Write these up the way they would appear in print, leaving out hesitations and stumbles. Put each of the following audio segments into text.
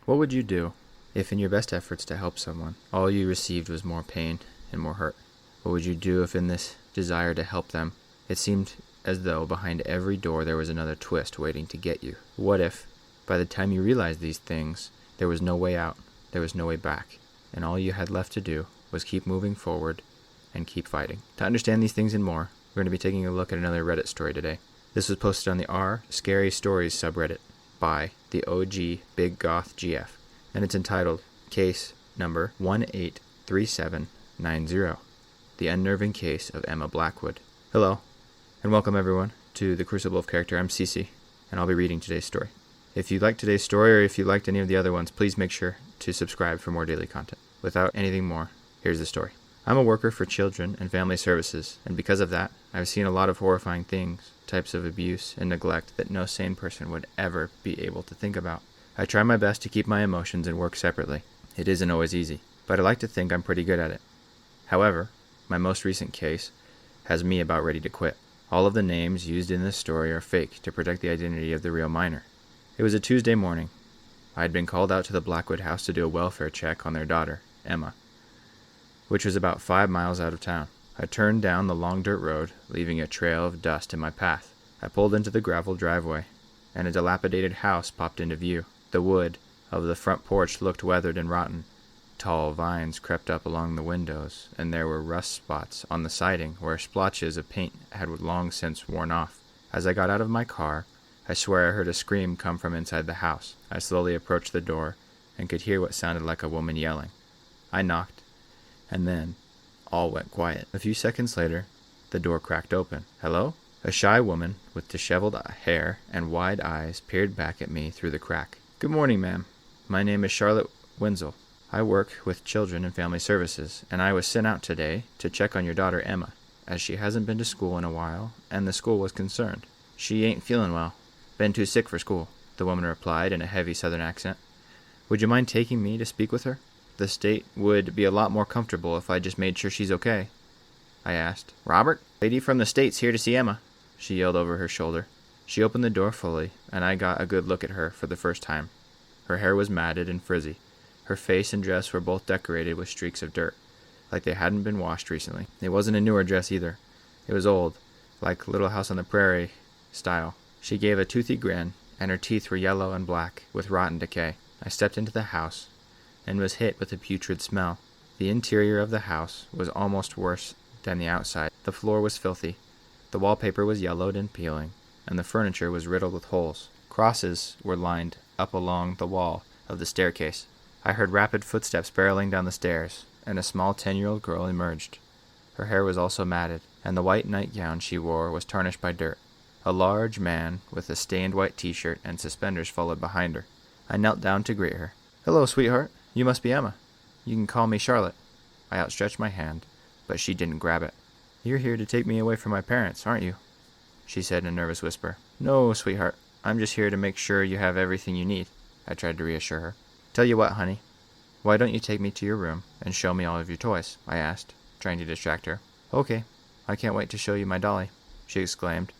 What would you do if in your best efforts to help someone, all you received was more pain and more hurt? What would you do if in this desire to help them, it seemed as though behind every door there was another twist waiting to get you? What if, by the time you realized these things, there was no way out, there was no way back, and all you had left to do was keep moving forward and keep fighting? To understand these things and more, we're going to be taking a look at another Reddit story today. This was posted on the r Scary Stories subreddit by the OG Big Goth GF, and it's entitled Case Number 183790, The Unnerving Case of Emma Blackwood. Hello, and welcome everyone to The Crucible of Character. I'm Cece, and I'll be reading today's story. If you liked today's story, or if you liked any of the other ones, please make sure to subscribe for more daily content. Without anything more, here's the story. I'm a worker for Children and Family Services, and because of that, I've seen a lot of horrifying things, types of abuse and neglect that no sane person would ever be able to think about. I try my best to keep my emotions and work separately. It isn't always easy, but I like to think I'm pretty good at it. However, my most recent case has me about ready to quit. All of the names used in this story are fake to protect the identity of the real minor. It was a Tuesday morning. I had been called out to the Blackwood house to do a welfare check on their daughter, Emma, which was about 5 miles out of town. I turned down the long dirt road, leaving a trail of dust in my path. I pulled into the gravel driveway, and a dilapidated house popped into view. The wood of the front porch looked weathered and rotten. Tall vines crept up along the windows, and there were rust spots on the siding where splotches of paint had long since worn off. As I got out of my car, I swear I heard a scream come from inside the house. I slowly approached the door and could hear what sounded like a woman yelling. I knocked, and then all went quiet. A few seconds later, the door cracked open. Hello? A shy woman with disheveled hair and wide eyes peered back at me through the crack. Good morning, ma'am. My name is Charlotte Wenzel. I work with Children and Family Services, and I was sent out today to check on your daughter Emma, as she hasn't been to school in a while, and the school was concerned. She ain't feeling well. Been too sick for school, the woman replied in a heavy southern accent. Would you mind taking me to speak with her? The state would be a lot more comfortable if I just made sure she's okay, I asked. Robert, lady from the State's here to see Emma, she yelled over her shoulder. She opened the door fully, and I got a good look at her for the first time. Her hair was matted and frizzy. Her face and dress were both decorated with streaks of dirt, like they hadn't been washed recently. It wasn't a newer dress either. It was old, like Little House on the Prairie style. She gave a toothy grin, and her teeth were yellow and black with rotten decay. I stepped into the house and was hit with a putrid smell. The interior of the house was almost worse than the outside. The floor was filthy, the wallpaper was yellowed and peeling, and the furniture was riddled with holes. Crosses were lined up along the wall of the staircase. I heard rapid footsteps barreling down the stairs, and a small 10-year-old girl emerged. Her hair was also matted, and the white nightgown she wore was tarnished by dirt. A large man with a stained white t-shirt and suspenders followed behind her. I knelt down to greet her. Hello, sweetheart. You must be Emma. You can call me Charlotte. I outstretched my hand, but she didn't grab it. You're here to take me away from my parents, aren't you? She said in a nervous whisper. No, sweetheart. I'm just here to make sure you have everything you need, I tried to reassure her. Tell you what, honey. Why don't you take me to your room and show me all of your toys? I asked, trying to distract her. Okay. I can't wait to show you my dolly, she exclaimed,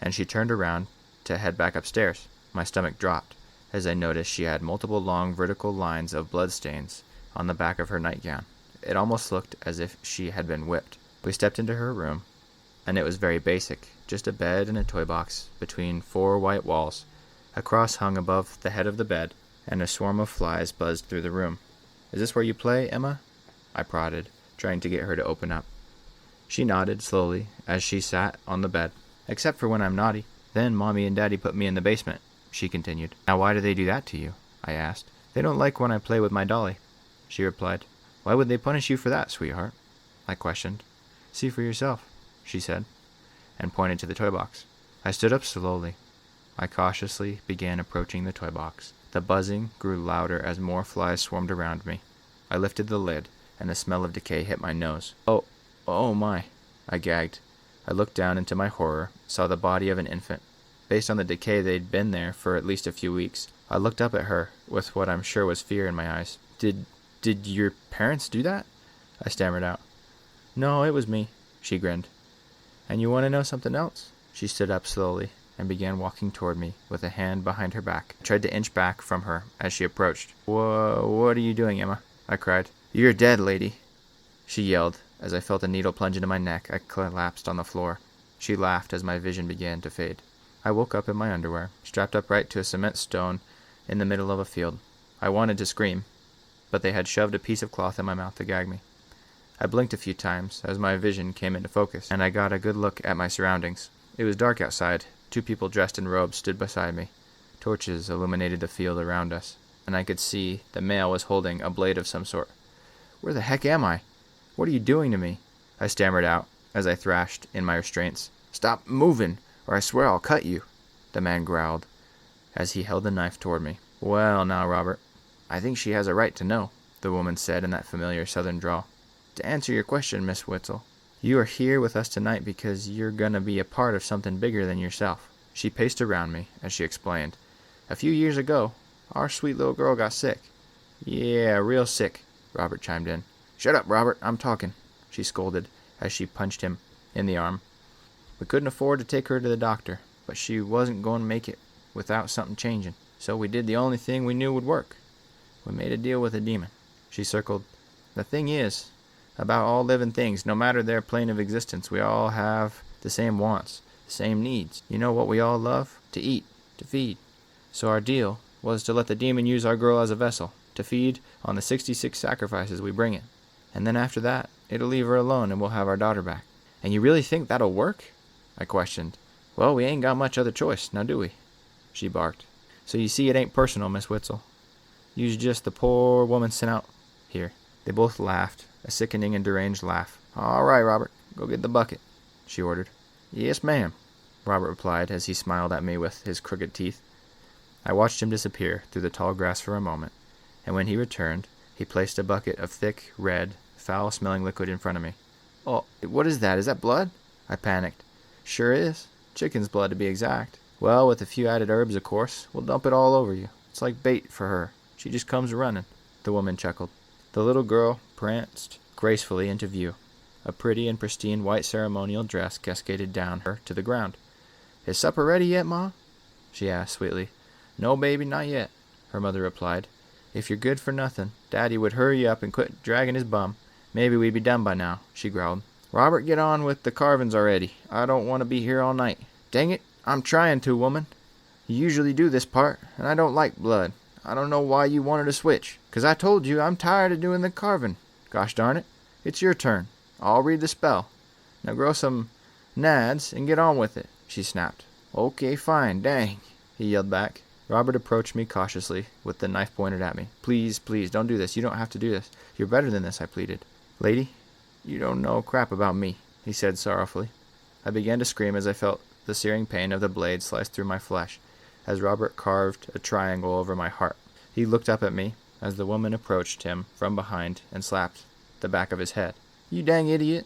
and she turned around to head back upstairs. My stomach dropped as I noticed she had multiple long vertical lines of bloodstains on the back of her nightgown. It almost looked as if she had been whipped. We stepped into her room, and it was very basic, just a bed and a toy box between 4 white walls. A cross hung above the head of the bed, and a swarm of flies buzzed through the room. Is this where you play, Emma? I prodded, trying to get her to open up. She nodded slowly as she sat on the bed. Except for when I'm naughty. Then Mommy and Daddy put me in the basement, she continued. Now why do they do that to you? I asked. They don't like when I play with my dolly, she replied. Why would they punish you for that, sweetheart? I questioned. See for yourself, she said, and pointed to the toy box. I stood up slowly. I cautiously began approaching the toy box. The buzzing grew louder as more flies swarmed around me. I lifted the lid, and the smell of decay hit my nose. Oh my, I gagged. I looked down into my horror, saw the body of an infant. Based on the decay, they'd been there for at least a few weeks. I looked up at her, with what I'm sure was fear in my eyes. Did your parents do that? I stammered out. No, it was me, she grinned. And you want to know something else? She stood up slowly, and began walking toward me with a hand behind her back. I tried to inch back from her as she approached. What are you doing, Emma?" I cried. "You're dead, lady," she yelled. As I felt a needle plunge into my neck, I collapsed on the floor. She laughed as my vision began to fade. I woke up in my underwear, strapped upright to a cement stone in the middle of a field. I wanted to scream, but they had shoved a piece of cloth in my mouth to gag me. I blinked a few times as my vision came into focus, and I got a good look at my surroundings. It was dark outside. 2 people dressed in robes stood beside me. Torches illuminated the field around us, and I could see the male was holding a blade of some sort. "Where the heck am I? What are you doing to me?" I stammered out as I thrashed in my restraints. "Stop moving, or I swear I'll cut you," the man growled as he held the knife toward me. "Well, now, Robert, I think she has a right to know," the woman said in that familiar southern drawl. "To answer your question, Miss Witzel, you are here with us tonight because you're gonna be a part of something bigger than yourself." She paced around me as she explained. "A few years ago, our sweet little girl got sick." "Yeah, real sick," Robert chimed in. "Shut up, Robert, I'm talking," she scolded as she punched him in the arm. "We couldn't afford to take her to the doctor, but she wasn't going to make it without something changing, so we did the only thing we knew would work. We made a deal with the demon." She circled. "The thing is, about all living things, no matter their plane of existence, we all have the same wants, the same needs. You know what we all love? To eat, to feed. So our deal was to let the demon use our girl as a vessel, to feed on the 66 sacrifices we bring it. And then after that, it'll leave her alone and we'll have our daughter back." "And you really think that'll work?" I questioned. "Well, we ain't got much other choice, now do we?" she barked. "So you see it ain't personal, Miss Witzel. You's just the poor woman sent out here." They both laughed, a sickening and deranged laugh. "All right, Robert, go get the bucket," she ordered. "Yes, ma'am," Robert replied as he smiled at me with his crooked teeth. I watched him disappear through the tall grass for a moment, and when he returned, he placed a bucket of thick, red, foul-smelling liquid in front of me. "Oh, what is that? Is that blood?" I panicked. "Sure is. Chicken's blood, to be exact." "Well, with a few added herbs, of course. We'll dump it all over you. It's like bait for her. She just comes running." The woman chuckled. The little girl pranced gracefully into view. A pretty and pristine white ceremonial dress cascaded down her to the ground. "Is supper ready yet, Ma?" she asked sweetly. "No, baby, not yet," her mother replied. "If you're good for nothing, Daddy would hurry up and quit dragging his bum. Maybe we'd be done by now," she growled. "Robert, get on with the carvings already. I don't want to be here all night." "Dang it, I'm trying to, woman. You usually do this part, and I don't like blood. I don't know why you wanted to switch, 'cause I told you I'm tired of doing the carving. Gosh darn it, it's your turn. I'll read the spell. Now grow some nads and get on with it," she snapped. "Okay, fine, dang," he yelled back. Robert approached me cautiously with the knife pointed at me. Please, don't do this. You don't have to do this. You're better than this," I pleaded. "Lady, you don't know crap about me," he said sorrowfully. I began to scream as I felt the searing pain of the blade slice through my flesh, as Robert carved a triangle over my heart. He looked up at me as the woman approached him from behind and slapped the back of his head. "You dang idiot.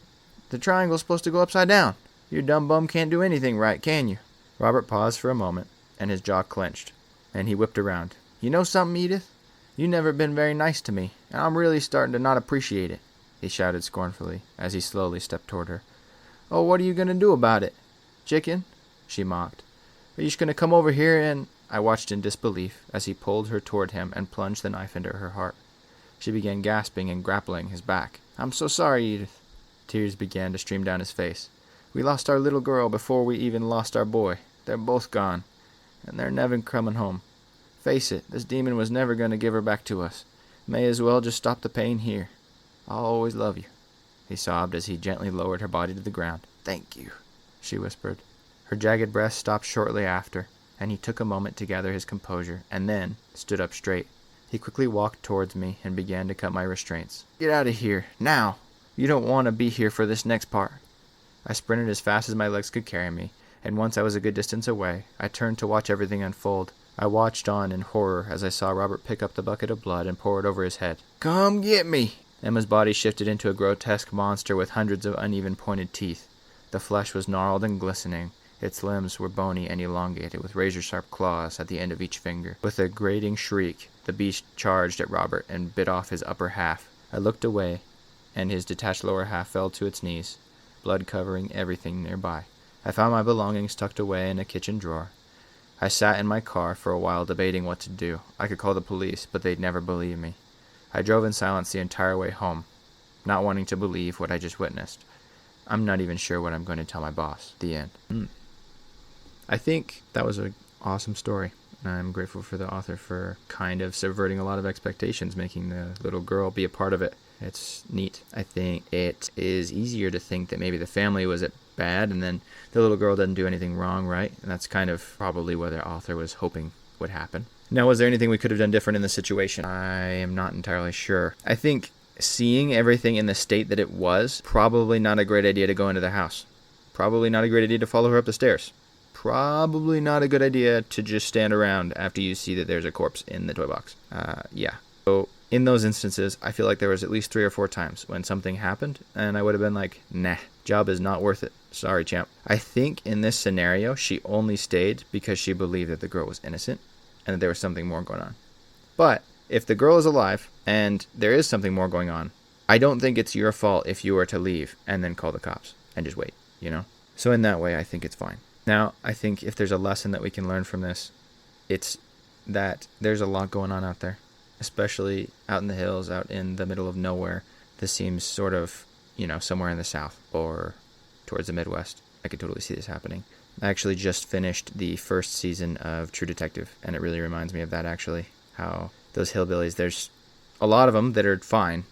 The triangle's supposed to go upside down. Your dumb bum can't do anything right, can you?" Robert paused for a moment, and his jaw clenched, and he whipped around. "You know something, Edith? You never been very nice to me, and I'm really starting to not appreciate it," he shouted scornfully as he slowly stepped toward her. "Oh, what are you going to do about it? Chicken?" she mocked. "Are you just going to come over here and—" I watched in disbelief as he pulled her toward him and plunged the knife into her heart. She began gasping and grappling his back. "I'm so sorry, Edith." Tears began to stream down his face. "We lost our little girl before we even lost our boy. They're both gone, and they're never coming home. Face it, this demon was never going to give her back to us. May as well just stop the pain here. I'll always love you," he sobbed as he gently lowered her body to the ground. "Thank you," she whispered. Her jagged breath stopped shortly after, and he took a moment to gather his composure, and then stood up straight. He quickly walked towards me and began to cut my restraints. "Get out of here, now! You don't want to be here for this next part." I sprinted as fast as my legs could carry me, and once I was a good distance away, I turned to watch everything unfold. I watched on in horror as I saw Robert pick up the bucket of blood and pour it over his head. "Come get me!" Emma's body shifted into a grotesque monster with hundreds of uneven pointed teeth. The flesh was gnarled and glistening. Its limbs were bony and elongated, with razor-sharp claws at the end of each finger. With a grating shriek, the beast charged at Robert and bit off his upper half. I looked away, and his detached lower half fell to its knees, blood covering everything nearby. I found my belongings tucked away in a kitchen drawer. I sat in my car for a while debating what to do. I could call the police, but they'd never believe me. I drove in silence the entire way home, not wanting to believe what I just witnessed. I'm not even sure what I'm going to tell my boss. The end. I think that was an awesome story. I'm grateful for the author for kind of subverting a lot of expectations, making the little girl be a part of it. It's neat. I think it is easier to think that maybe the family was bad and then the little girl didn't do anything wrong, right? And that's kind of probably what the author was hoping would happen. Now, was there anything we could have done different in this situation? I am not entirely sure. I think seeing everything in the state that it was, probably not a great idea to go into the house. Probably not a great idea to follow her up the stairs. Probably not a good idea to just stand around after you see that there's a corpse in the toy box. Yeah. So in those instances, I feel like there was at least 3 or 4 times when something happened and I would have been like, nah, job is not worth it. Sorry, champ. I think in this scenario, she only stayed because she believed that the girl was innocent and that there was something more going on. But if the girl is alive and there is something more going on, I don't think it's your fault if you were to leave and then call the cops and just wait, you know? So in that way, I think it's fine. Now, I think if there's a lesson that we can learn from this, it's that there's a lot going on out there, especially out in the hills, out in the middle of nowhere. This seems sort of, somewhere in the South or towards the Midwest. I could totally see this happening. I actually just finished the first season of True Detective, and it really reminds me of that, actually, how those hillbillies, there's a lot of them that are fine,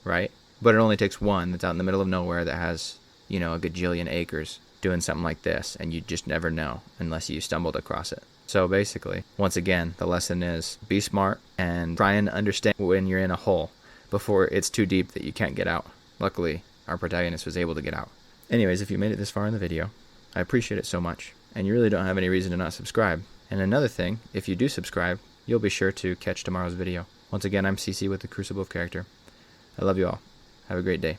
right? But it only takes one that's out in the middle of nowhere that has, a gajillion acres doing something like this, and you just never know unless you stumbled across it. So basically, once again, the lesson is be smart and try and understand when you're in a hole before it's too deep that you can't get out. Luckily, our protagonist was able to get out. Anyways, if you made it this far in the video, I appreciate it so much, and you really don't have any reason to not subscribe. And another thing, if you do subscribe, you'll be sure to catch tomorrow's video. Once again, I'm CC with the Crucible of Character. I love you all. Have a great day.